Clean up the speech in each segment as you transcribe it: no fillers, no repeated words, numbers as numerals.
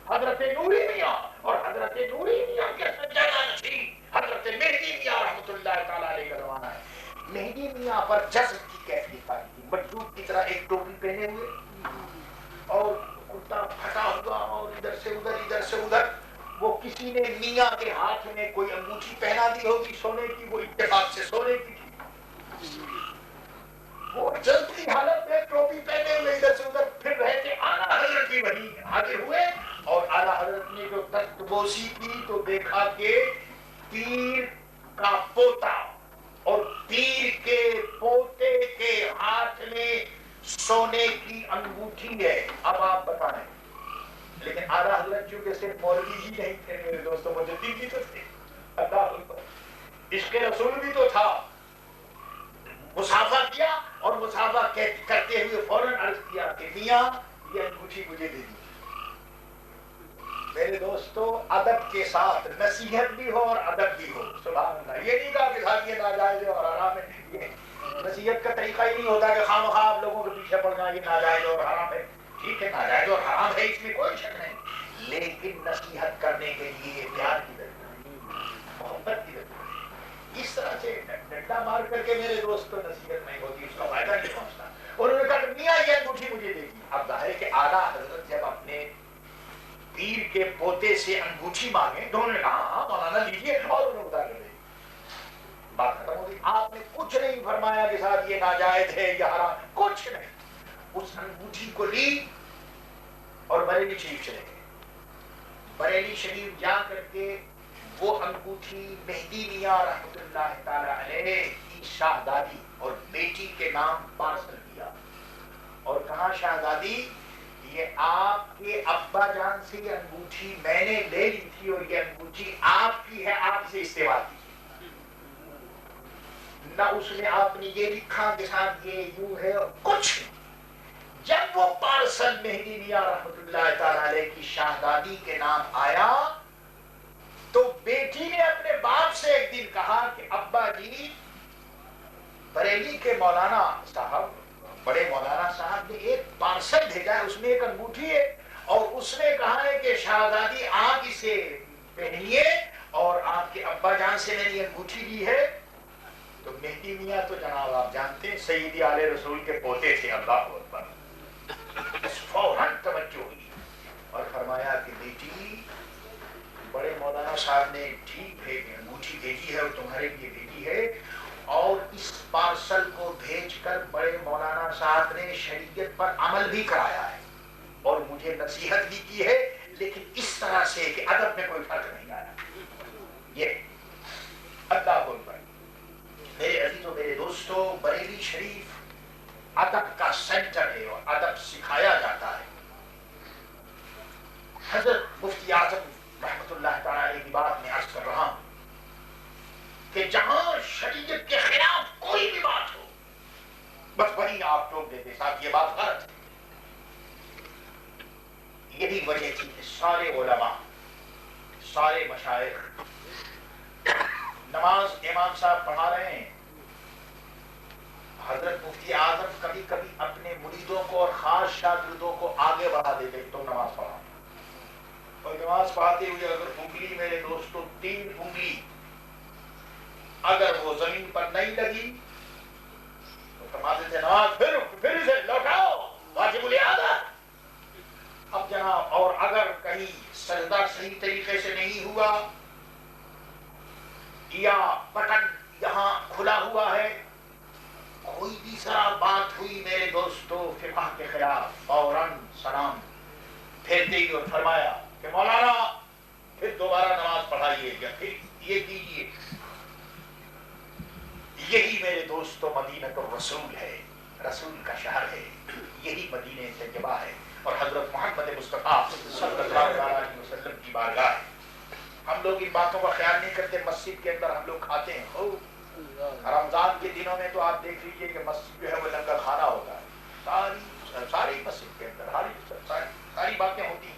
حضرت نوری میاں اور حضرت نوری میاں کے سجادہ نشین حضرت مہدی میاں رحمۃ اللہ تعالی علیہ کا زمانہ ہے. مہدی میاں پر جذب کی کیفیت آئی تھی, مجذوب کی طرح ایک ٹوپی پہنے ہوئے اور کرتا پھٹا ہوا اور ادھر سے ادھر. وہ کسی نے میاں کے ہاتھ میں کوئی انگوٹھی پہنا دی ہوگی سونے کی, وہ اتفاق سے سونے کی تھی. وہ جلدی حالت میں ٹوپی پہنے ہوئے ادھر سے ادھر پھر رہے تھے. اعلیٰ حضرت بھی وہیں حاضر ہوئے اور اعلیٰ حضرت نے جو تخت بوسی کی تو دیکھا کہ پیر کا پوتا اور پیر کے پوتے کے ہاتھ میں سونے کی انگوٹھی ہے. اب آپ بتائیں, لیکن اعلیٰ حضرت چونکہ صرف مولوی ہی نہیں تھے میرے دوستوں, مجدد بھی تو تھے, عشق رسول بھی تو تھا. مصافحہ کیا اور مصافحہ کرتے ہوئے فوراً عرض کیا کہ میاں یہ انگوٹھی مجھے دے دی. میرے دوستو ادب کے ساتھ نصیحت بھی ہو اور ادب بھی ہو. سبحان اللہ. یہ نہیں کہا کہ صاحب یہ ناجائز ہے اور حرام ہے. یہ نصیحت کا طریقہ ہی نہیں ہوتا کہ خواہ آپ لوگوں کے پیچھے پڑنا یہ ناجائز اور حرام ہے. ٹھیک ہے, ناجائز اور حرام ہے, اس میں کوئی شک نہیں, لیکن نصیحت کرنے کے لیے پیار کی ضرورت ہے, محبت کی ضرورت ہے. اس طرح سے ڈنڈا مار کر کے میرے دوست کو نصیحت نہیں ہوتی, اس کا فائدہ نہیں پہنچتا. انہوں نے کہا کہ میاں یہ انگوٹھی مجھے دے دی. اب ظاہر ہے کہ اعلیٰ حضرت جب اپنے پیر کے پوتے سے انگوٹھی مانگے تو انہوں نے کہا ہاں مولانا لیجیے, اور انہوں نے اتار کر دے دی. بات ختم ہو گئی. آپ نے کچھ نہیں فرمایا کہ صاحب یہ ناجائز ہے یا حرام, کچھ نہیں. اس انگوٹھی کو لی اور بریلی شریف چلے گئے. بریلی شریف جا کر کے وہ انگوٹھی مہدی میاں رحمۃ اللہ تعالی علیہ کی شہزادی اور بیٹی کے نام پارسل کیا اور کہا شہزادی یہ آپ کے ابا جان سے یہ انگوٹھی میں نے لے لی تھی اور یہ انگوٹھی آپ کی ہے, آپ سے استعمال کیجیے. نہ اس میں آپ نے یہ لکھا کہ صاحب یہ یوں ہے اور کچھ نہیں. جب وہ پارسل مہدی میاں رحمۃ اللہ تعالی علیہ کی شہزادی کے نام آیا تو بیٹی نے اپنے باپ سے ایک دن کہا کہ ابا جی بریلی کے مولانا صاحب, بڑے مولانا صاحب نے ایک پارسل بھیجا ہے, اس میں ایک انگوٹھی ہے اور اس نے کہا ہے کہ شہزادی آپ اسے پہنیے اور آپ کے ابا جان سے میں نے یہ انگوٹھی لی ہے. تو مہدی میاں تو جناب آپ جانتے ہیں سیدی آل رسول کے پوتے تھے. اللہ اکبر. فوراً توجہ ہوئی اور فرمایا کہ بیٹی بڑے مولانا صاحب نے ٹھیک ہے انگوٹھی بھیجی ہے اور تمہارے لیے بھیجی ہے, اور اس پارسل کو بھیج کر بڑے مولانا صاحب نے شریعت پر عمل بھی کرایا ہے اور مجھے نصیحت بھی کی ہے, لیکن اس طرح سے کہ ادب میں کوئی فرق نہیں آیا. یہ اللہ کو میرے عزیزوں میرے دوستوں, بریلی شریف ادب کا سینٹر ہے اور ادب سکھایا جاتا ہے. حضرت مفتی اعظم رحمۃ اللہ تعالی علیہ کی بات میں عرض کر رہا ہوں کہ جہاں شریعت کے خلاف کوئی بھی بات ہو بس وہیں آپ ٹوک دیتے صاحب یہ بات غلط ہے. یہی وجہ تھی کہ سارے علماء, سارے مشائخ نماز امام صاحب پڑھا رہے ہیں, حضرت مفتی اعظم کبھی کبھی اپنے مریدوں کو اور خاص شاگردوں کو آگے بڑھا دیتے تم نماز پڑھا, اور نماز پڑھاتے ہوئے اگر انگلی میرے دوستوں 3 انگلی اگر وہ زمین پر نہیں لگی تو فرماتے تھے نماز پھر اسے لوٹاؤ واجب الاعادہ. اب جناب اور اگر کہیں سجدہ صحیح طریقے سے نہیں ہوا یا بٹن یہاں کھلا ہوا ہے, کوئی بھی ذرا بات ہوئی میرے دوستوں فقہ کے خلاف, فوراً سلام پھیرتے ہی اور فرمایا کہ مولانا پھر دوبارہ نماز پڑھائیے یا پھر یہ کیجیے. یہی میرے دوستوں مدینہ الرسول ہے, رسول کا شہر ہے, یہی مدینہ طیبہ ہے اور حضرت محمد مصطفیٰ صلی اللہ علیہ وسلم کی بارگاہ ہے. ہم لوگ ان باتوں کا خیال نہیں کرتے. مسجد کے اندر ہم لوگ کھاتے ہیں, رمضان کے دنوں میں تو آپ دیکھ لیجئے کہ مسجد جو ہے وہ لنگر کھانا ہوتا ہے, ساری مسجد کے اندر ساری باتیں ہوتی ہیں.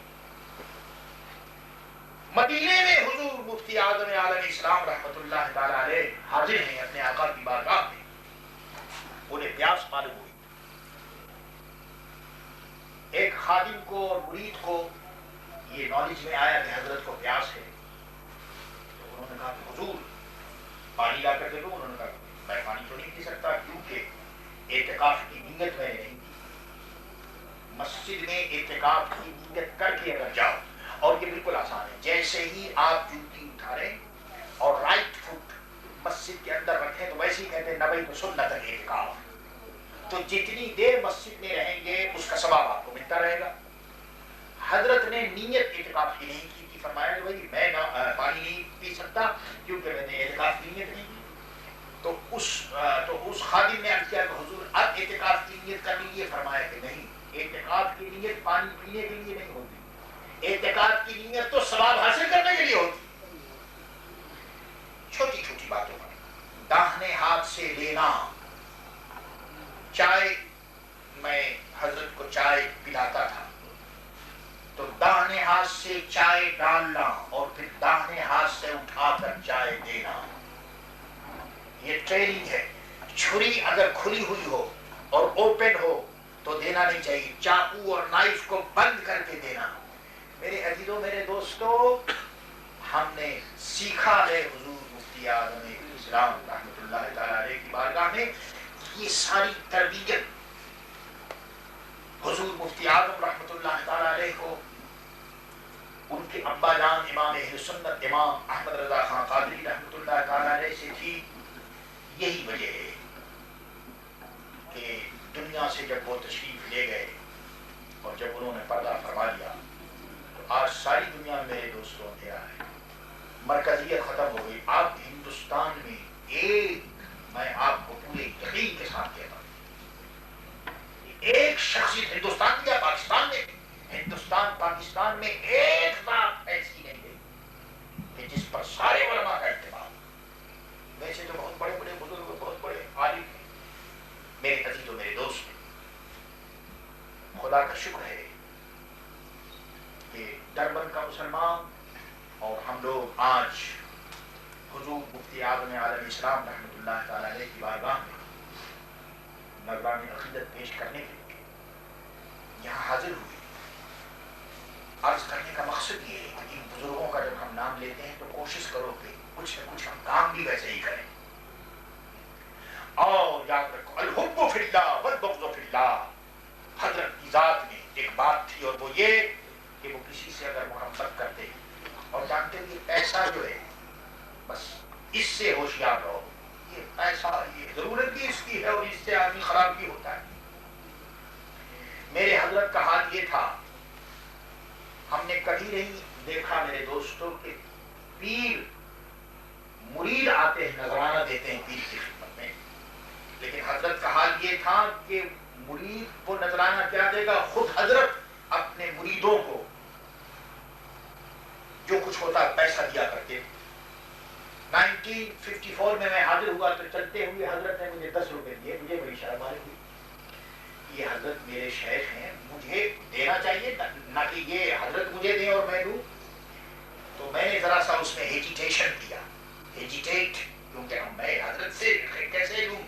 مدینے میں حضور مفتی اعظم عالم اسلام رحمۃ اللہ تعالی علیہ حاضر ہیں اپنے آقا کی بارگاہ میں. انہیں پیاس معلوم ہوئی. ایک خادم کو اور مرید کو یہ نالج میں آیا کہ حضرت کو پیاس ہے، تو انہوں نے کہا کہ حضور پانی لا کر دے دو. انہوں نے کہا میں پانی تو نہیں پی سکتا کیونکہ اعتکاف کی نیت میں نہیں کی. مسجد میں اعتکاف کی نیت کر کے اگر جاؤ، اور یہ بالکل آسان ہے، جیسے ہی آپ جوتی اٹھاریں اور رائٹ فٹ مسجد کے اندر رکھیں تو ویسے ہی کہتے ہیں نبی تو سنت اعتکاف. تو جتنی دیر مسجد میں رہیں گے اس کا ثواب آپ کو ملتا رہے گا. حضرت نے نیت اعتکاف کی نہیں کی، فرمایا کہ بھائی میں پانی نہیں پی سکتا کیونکہ میں نے اعتکاف کی نیت نہیں کی. تو اس خادم نے عرض کیا کہ حضور اب اعتکاف کی نیت کر لیجیے. فرمایا کہ نہیں، اعتکاف کی نیت پانی پینے کے لیے نہیں ہوتی، اعتکاف کی نیت تو ثواب حاصل کرنے کے لیے ہوتی. چھوٹی چھوٹی باتوں پر داہنے ہاتھ سے لینا. چائے، میں حضرت کو چائے پلاتا تھا تو داہنے ہاتھ سے چائے ڈالنا اور پھر داہنے ہاتھ سے اٹھا کر چائے دینا، یہ ٹریننگ ہے. چھری اگر کھلی ہوئی ہو اور اوپن ہو تو دینا نہیں چاہیے، چاقو اور نائف کو بند کر کے دینا. میرے عزیزوں، میرے دوستوں، ہم نے سیکھا ہے حضور مفتی اعظم اسلام رحمۃ اللہ تعالی علیہ کی بارگاہ میں. یہ ساری تربیت حضور مفتی اعظم رحمۃ اللہ تعالی علیہ کو ان کے ابا جان امام اہل سنت امام احمد رضا خان قادری رحمۃ اللہ تعالی علیہ سے تھی. یہی وجہ ہے کہ دنیا سے جب وہ تشریف لے گئے اور جب انہوں نے پردہ فرما لیا تو آج ساری دنیا میں میرے دوستوں اندھیرا ہے، مرکزیت ختم ہو گئی. آپ ہندوستان میں میں آپ کو پورے یقین کے ساتھ کہتا ہوں، ایک شخصیت ہندوستان میں یا پاکستان میں، ہندوستان پاکستان میں ایک بات ایسی نہیں ہے کہ جس پر سارے علماء کا اتفاق. ویسے تو بہت بڑے بڑے بزرگ، بہت بڑے عالم ہیں. میرے عزیز و میرے دوست، خدا کا شکر ہے کہ ڈربن کا مسلمان اور ہم لوگ آج حضور مفتی اعظم عالم اسلام رحمۃ اللہ تعالی علیہ کی بارگاہ میں نذران عقیدت پیش کرنے کے لیے یہاں حاضر ہوئے. عرض کرنے کا مقصد یہ ہے کہ ان بزرگوں کا جب ہم نام لیتے ہیں تو کوشش کرو کہ کچھ نہ کچھ ہم کام بھی ویسے ہی کریں. اور یاد رکھو، الحب فی اللہ والبغض فی اللہ. حضرت کی ذات میں ایک بات تھی اور وہ یہ کہ وہ کسی سے اگر محبت کرتے اور جانتے کہ پیسہ جو ہے بس اس سے ہوشیار رہو، یہ پیسہ یہ ضرورت بھی اس کی ہے اور اس سے آدمی خراب بھی ہوتا ہے. میرے حضرت کا حال یہ تھا، ہم نے کبھی نہیں دیکھا میرے دوستوں کہ پیر مرید آتے ہیں نذرانہ دیتے ہیں پیر کی خدمت میں، لیکن حضرت کا حال یہ تھا کہ مرید وہ نذرانہ کیا دے گا، خود حضرت اپنے مریدوں کو جو کچھ ہوتا پیسہ دیا کرتے. 1954 میں حاضر ہوا تو چلتے ہوئے حضرت نے مجھے 10 روپے دیے. مجھے بڑی شرم آئی ہوئی، یہ حضرت میرے شیخ ہیں، مجھے دینا چاہیے نہ کہ یہ حضرت مجھے دیں اور میں دوں. تو میں نے ذرا سا اس میں ہیجیٹیشن کیا، ہیجیٹیٹ، کیونکہ میں حضرت سے کیسے لوں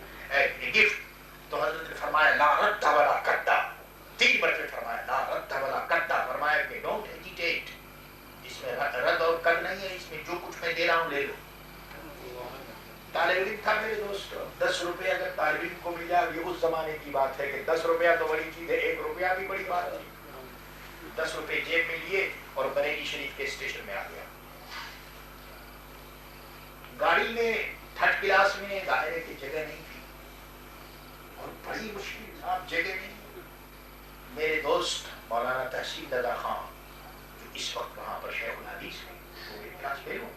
گفٹ. تو حضرت نے فرمایا لا رد ولا کدا، 3 مرتبہ فرمایا لا رد ولا کدا. فرمایا کہ ڈونٹ ہیجیٹیٹ، اس میں رد اور کد نہیں ہے، اس میں جو کچھ میں دے رہا ہوں لے لو. طالب علم تھا میرے دوست، 10 روپے اگر طالب علم کو مل جائے، یہ اس زمانے کی بات ہے کہ 10 روپیہ تو بڑی چیز ہے، 1 روپیہ بھی بڑی بات ہے. 10 روپے جیب میں لیے اور بریلی شریف کے اسٹیشن میں آ گیا. گاڑی میں 3rd کلاس میں دائرے کی جگہ نہیں تھی اور بڑی مشکل تھا، جگہ نہیں. میرے دوست مولانا تحصیل دادا خان جو اس وقت وہاں پر شیخ الحدیث ہیں، وہ میرے کلاس فیل ہو،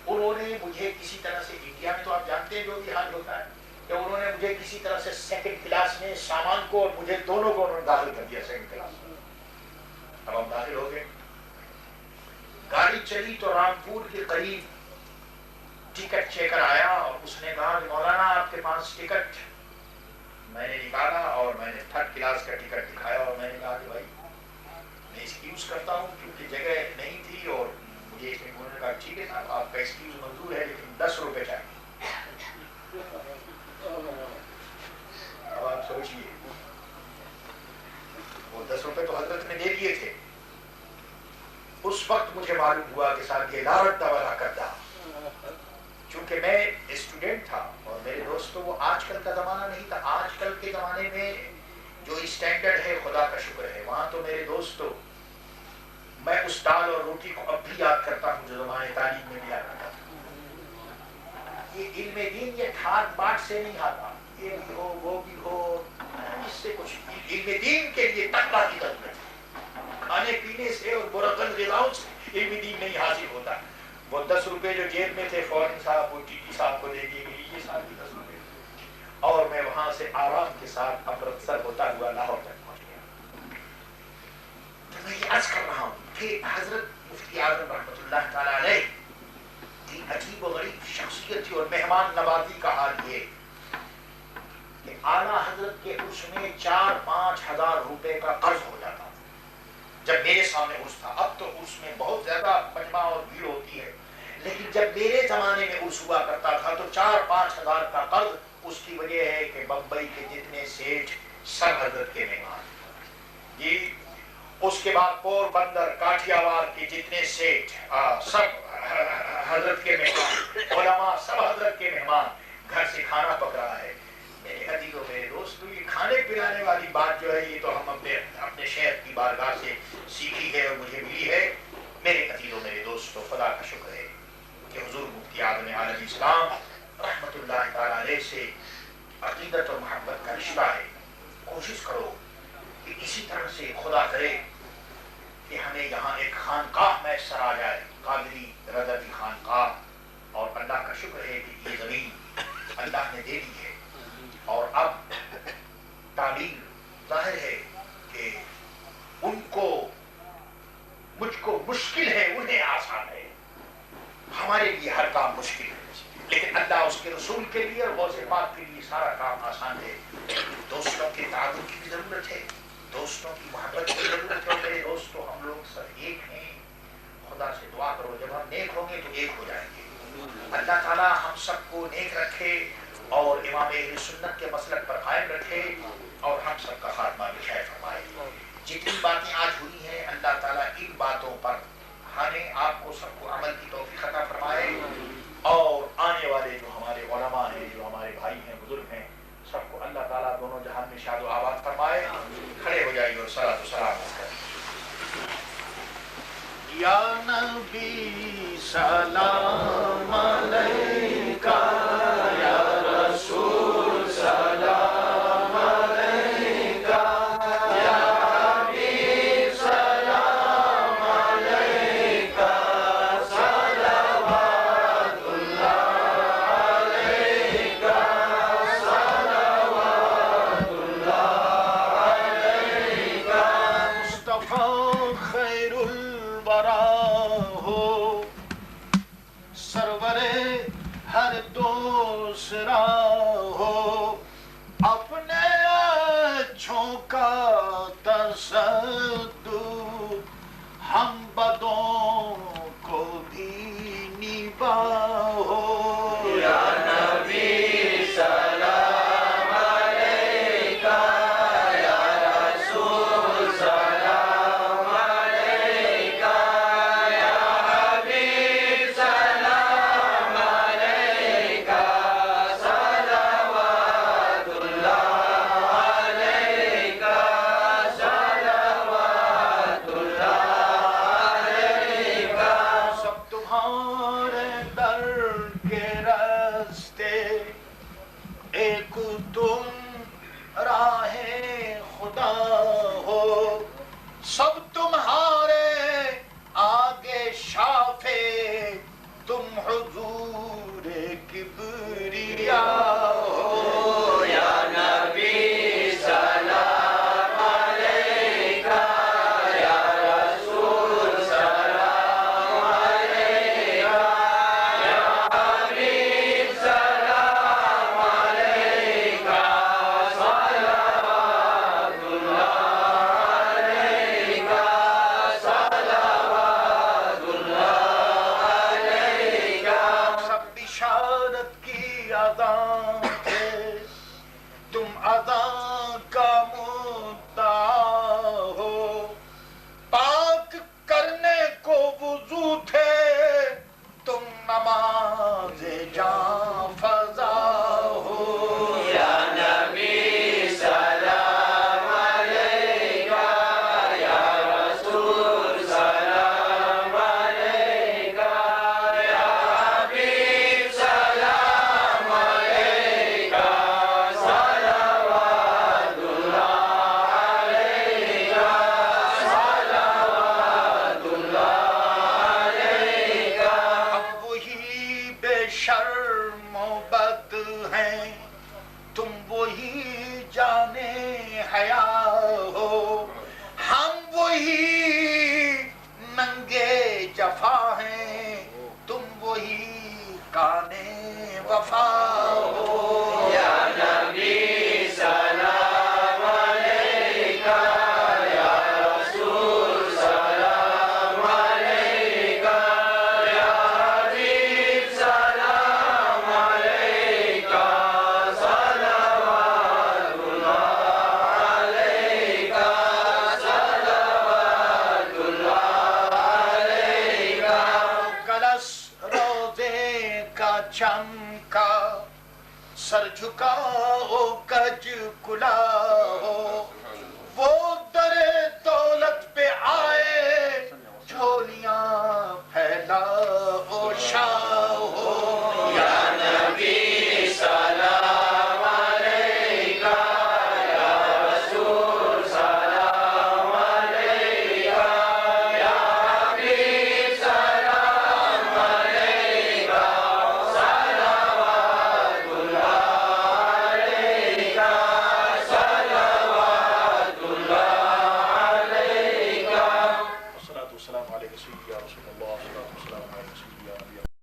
انہوں نے مجھے کسی طرح سے، انڈیا میں تو آپ جانتے ہیں جو بھی حال ہوتا ہے، کہ انہوں نے مجھے کسی طرح سے 2nd کلاس میں سامان کو اور مجھے دونوں کو انہوں نے داخل کر دیا 2nd کلاس میں. اب ہم داخل ہو گئے، گاڑی چلی تو رامپور کے قریب ٹکٹ چیکر آیا اور اس نے کہا کہ مولانا آپ کے پاس ٹکٹ. میں نے نکالا اور میں نے 3rd کلاس کا ٹکٹ دکھایا اور میں نے کہا کہ بھائی میں ایکسکیوز کرتا ہوں کیونکہ جگہ نہیں تھی اور مجھے اس میں. انہوں نے کہا ٹھیک ہے صاحب آپ کا ایکسکیوز منظور ہے لیکن 10 روپے چاہیے. اب آپ سوچیے، وہ 10 روپے تو حضرت نے دے دیے تھے وقت مجھے معلوم ہوا کہ صاحب یہ لا رد ولا کردا، چونکہ میں اسٹوڈنٹ تھا اور میرے دوستوں وہ آج کل کا زمانہ نہیں تھا. آج کل کے زمانے میں جو اسٹینڈرڈ ہے خدا کا شکر ہے، وہاں تو میرے دوستوں میں اس دال اور روٹی کو اب بھی یاد کرتا ہوں جو زمانے تعلیم میں ملا کرتا تھا. یہ علم دین یہ ٹھاٹ باٹ سے نہیں آتا، یہ بھی ہو وہ بھی ہو، اس سے کچھ علم دین کے لیے تقویٰ کی ضرورت ہے. کھانے پینے سے اور مرغن غذاؤں سے علم دین نہیں حاصل ہوتا. وہ 10 روپے جو جیب میں تھے فوراً صاحب وہ ٹی ٹی صاحب کو دے دیے گئے، یہ صاحب کی 10 روپے، اور میں وہاں سے آرام کے ساتھ امرتسر ہوتا ہوا لاہور تک پہنچ گیا. تو میں یہ عرض کر رہا ہوں کہ حضرت مفتی اعظم رحمۃ اللہ تعالی علیہ کی عجیب و غریب شخصیت تھی. اور مہمان نوازی کا حال یہ کہ اعلیٰ حضرت کے عرس میں 4-5 ہزار روپے کا قرض ہو جاتا تھا جب میرے سامنے عرس تھا. اب تو عرس میں بہت زیادہ مجمع اور بھیڑ ہوتی ہے، لیکن جب میرے زمانے میں عرس ہوا کرتا تھا تو 4-5 ہزار کا قرض. اس کی وجہ ہے کہ بمبئی کے جتنے سیٹھ سب حضرت کے مہمان جی، اس کے بعد پور بندر کاٹھیاوار کے جتنے سیٹھ سب حضرت کے مہمان، علماء سب حضرت کے مہمان. گھر سے کھانا پک رہا ہے. میرے عزیزوں میرے دوستوں، یہ کھانے پلانے والی بات جو ہے یہ تو ہم اپنے شیخ کی بارگاہ سے سیکھی ہے اور مجھے ملی ہے. میرے عزیزوں میرے دوستوں، خدا کا شکر ہے کہ حضور مفتی اعظم عالم اسلام رحمۃ اللہ تعالی علیہ سے عقیدت اور محبت کا رشتہ ہے. کوشش کرو کہ اسی طرح سے خدا کرے کہ ہمیں یہاں ایک خانقاہ میسر آ جائے، قادری رضوی خانقاہ. اور اللہ کا شکر ہے کہ یہ زمین اللہ نے دے دی ہے، اور اب تعلیم ظاہر ہے کہ ان کو مجھ کو مشکل ہے، انہیں آسان ہے. ہمارے لیے ہر کام مشکل ہے، لیکن اللہ اس کے رسول کے لیے اور غوث پاک کے لیے سارا کام آسان ہے. دوستوں کے تعاون کی بھی ضرورت ہے، دوستوں کی محبت کی ضرورت ہے. میرے دوستوں، ہم لوگ سب ایک ہیں. خدا سے دعا کرو جب ہم نیک ہوں گے تو ایک ہو جائیں گے. اللہ تعالیٰ ہم سب کو نیک رکھے اور امام اہل سنت کے مسلک پر قائم رکھے اور ہم سب کا خاتمہ بخیر فرمائے. جتنی باتیں آج ہوئی ہیں اللہ تعالیٰ ان باتوں پر ہمیں آپ کو سب کو عمل کی توفیق عطا فرمائے، اور آنے والے جو ہمارے علماء ہیں، جو ہمارے بھائی ہیں، بزرگ ہیں، سب کو اللہ تعالیٰ دونوں جہان میں شاد و آباد فرمائے. کھڑے ہو جائیے اور صلاۃ و سلام کریں. یا نبی سلام علیکہ، یا رسول سلام علیکہ، یا حبیب سلام علیکہ، صلوات اللہ علیکہ، صلوات اللہ علیکہ. مصطفیٰ خیر ہو، سرور ہر دوسرا ہو، اپنے اچھوں کا تصدق ہم بدوں کو بھی نباہو. یا نبی سلام علیکہ، یا رسول سلام علیکہ، یا حبیب سلام علیکہ، صلوات اللہ علیکہ، صلوات اللہ علیکہ. سب تمہارے در کے راستے، ایک تم راہ خدا ہو، سب تمہارے آگے شافے، تم حضور کبریا ہو. یا نبی سلام علیکہ، یا رسول سلام علیکہ، یا حبیب سلام علیکہ، صلوات اللہ علیکہ، سر جھکاؤ کج کلاؤ وہ در دولت پہ آئے جھولیاں پھیلاؤ شاہو یا نبی سلام علیکہ یا رسول سلام علیکہ یا حبیب سلام علیکہ صلوات اللہ علیکہ صلوات اللہ علیکہ والصلاة والسلام علیکہ سیدی یا رسول اللہ